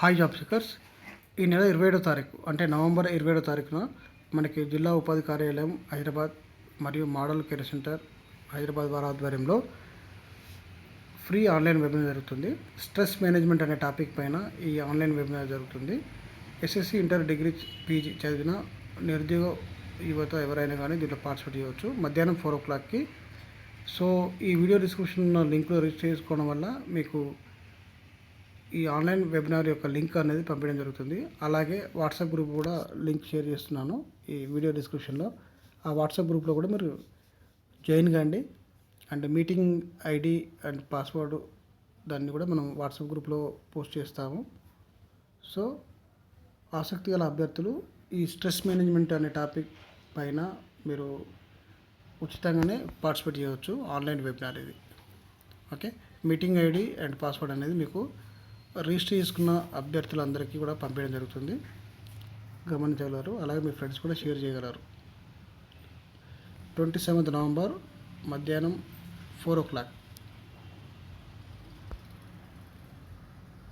Hi job seekers. ఈ నెల 27వ తారీఖు అంటే నవంబర్ 27వ తారీఖున మనకి జిల్లా ఉపాధి కార్యాలయం హైదరాబాద్ మరియు మోడల్ కేర్ సెంటర్ హైదరాబాద్ వారి ఆధ్వర్యంలో ఫ్రీ ఆన్లైన్ వెబినార్ జరుగుతుంది. స్ట్రెస్ మేనేజ్మెంట్ అనే టాపిక్ పైన ఈ ఆన్లైన్ వెబినార్ జరుగుతుంది. ఎస్ఎస్సి, ఇంటర్, డిగ్రీ, పీజీ చదివిన నిరుద్యోగ యువత ఎవరైనా కానీ దీంట్లో పార్టిసిపేట్ చేయవచ్చు. మధ్యాహ్నం 4 o'clockకి. సో ఈ వీడియో డిస్క్రిప్షన్ ఉన్న లింక్లో రిజిస్టర్ చేసుకోవడం వల్ల మీకు ఈ ఆన్లైన్ వెబినార్ యొక్క లింక్ అనేది పంపించడం జరుగుతుంది. అలాగే వాట్సాప్ గ్రూప్ కూడా లింక్ షేర్ చేస్తున్నాను ఈ వీడియో డిస్క్రిప్షన్లో. ఆ వాట్సాప్ గ్రూప్లో కూడా మీరు జాయిన్ కాండి. And meeting ID and password దాన్ని కూడా మనం వాట్సాప్ గ్రూప్లో పోస్ట్ చేస్తాము. సో ఆసక్తి గల అభ్యర్థులు ఈ స్ట్రెస్ మేనేజ్మెంట్ అనే టాపిక్ పైన మీరు ఉచితంగానే పార్టిసిపేట్ చేయవచ్చు. ఆన్లైన్ వెబినార్ ఇది. Okay, meeting ID and password అనేది మీకు రిజిస్టర్ చేసుకున్న అభ్యర్థులందరికీ కూడా పంపించడం జరుగుతుంది. గమనించగలరు. అలాగే మీ ఫ్రెండ్స్ కూడా షేర్ చేయగలరు. 27th నవంబర్ మధ్యాహ్నం 4 o'clock.